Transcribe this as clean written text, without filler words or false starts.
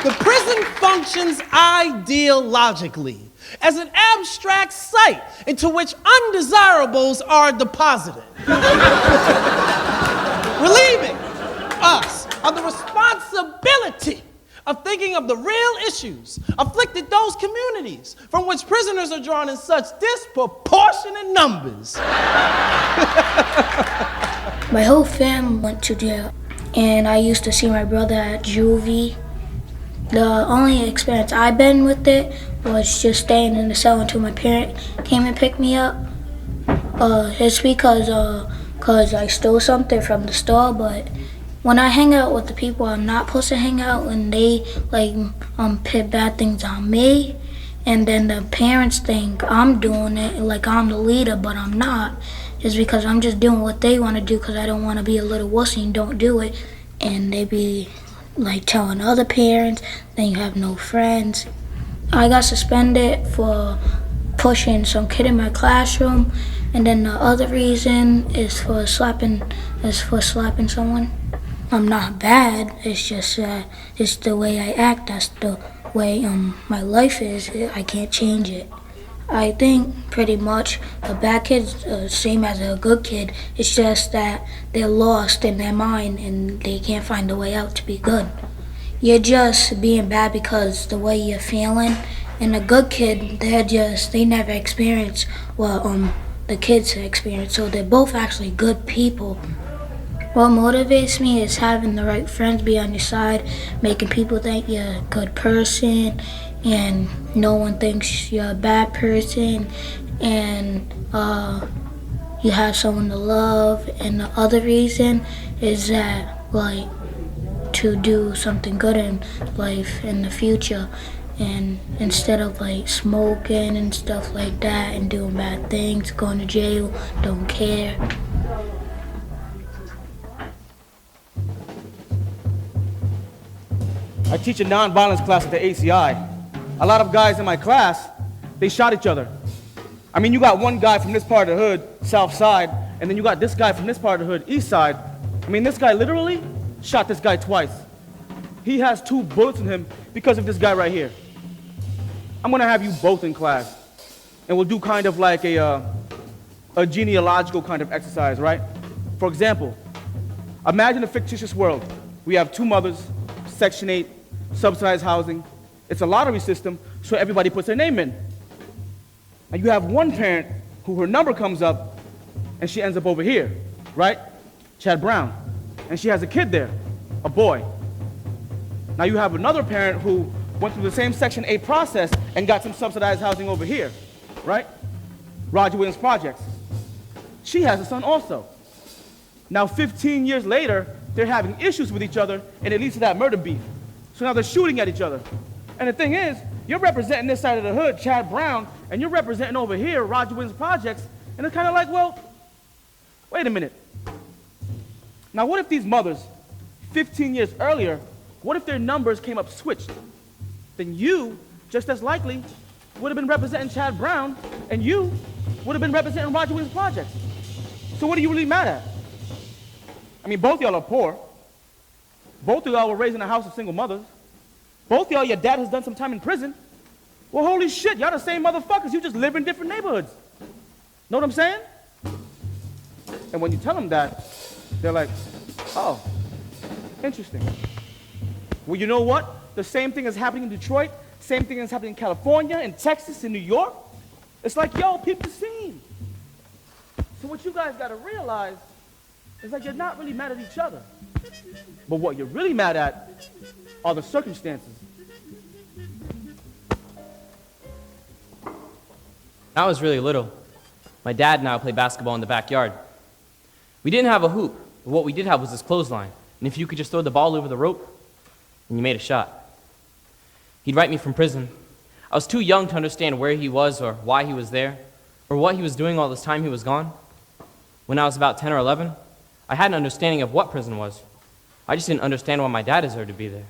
The prison functions ideologically as an abstract site into which undesirables are deposited, relieving us of the responsibility of thinking of the real issues afflicted those communities from which prisoners are drawn in such disproportionate numbers. My whole family went to jail, and I used to see my brother at juvie. The only experience I've been with it was just staying in the cell until my parent came and picked me up. It's because I stole something from the store, but when I hang out with the people I'm not supposed to hang out, and they put bad things on me, and then the parents think I'm doing it, like I'm the leader, but I'm not, is because I'm just doing what they want to do because I don't want to be a little wussy and don't do it. And they be like telling other parents, then you have no friends. I got suspended for pushing some kid in my classroom, and then the other reason is for slapping someone. I'm not bad, it's just it's the way I act, that's the way my life is. I can't change it. I think pretty much a bad kid's same as a good kid. It's just that they're lost in their mind and they can't find a way out to be good. You're just being bad because the way you're feeling. And a good kid, they never experience what the kids experience. So they're both actually good people. What motivates me is having the right friends be on your side, making people think you're a good person, and no one thinks you're a bad person, and you have someone to love. And the other reason is that, like, to do something good in life in the future, and instead of like smoking and stuff like that and doing bad things, going to jail, don't care. I teach a nonviolence class at the ACI. A lot of guys in my class, they shot each other. I mean, you got one guy from this part of the hood, south side, and then you got this guy from this part of the hood, east side. I mean, this guy literally shot this guy twice. He has 2 bullets in him because of this guy right here. I'm gonna have you both in class, and we'll do kind of like a genealogical kind of exercise, right? For example, imagine a fictitious world. We have 2 mothers, Section 8, subsidized housing. It's a lottery system, so everybody puts their name in. And you have one parent who her number comes up, and she ends up over here, right? Chad Brown. And she has a kid there, a boy. Now you have another parent who went through the same Section 8 process and got some subsidized housing over here, right? Roger Williams Projects. She has a son also. Now 15 years later, they're having issues with each other, and it leads to that murder beef. So now they're shooting at each other. And the thing is, you're representing this side of the hood, Chad Brown, and you're representing over here, Roger Williams Projects, and it's kind of like, well, wait a minute. Now what if these mothers, 15 years earlier, what if their numbers came up switched? Then you, just as likely, would have been representing Chad Brown, and you would have been representing Roger Williams Projects. So what are you really mad at? I mean, both y'all are poor. Both of y'all were raised in a house of single mothers. Both y'all, your dad has done some time in prison. Well, holy shit, y'all the same motherfuckers. You just live in different neighborhoods. Know what I'm saying? And when you tell them that, they're like, oh, interesting. Well, you know what? The same thing is happening in Detroit. Same thing is happening in California, in Texas, in New York. It's like, yo, peep the scene. So what you guys got to realize is that you're not really mad at each other. But what you're really mad at are the circumstances. When I was really little, my dad and I would play basketball in the backyard. We didn't have a hoop, but what we did have was this clothesline. And if you could just throw the ball over the rope, and you made a shot. He'd write me from prison. I was too young to understand where he was or why he was there, or what he was doing all this time he was gone. When I was about 10 or 11, I had an understanding of what prison was. I just didn't understand why my dad deserved to be there.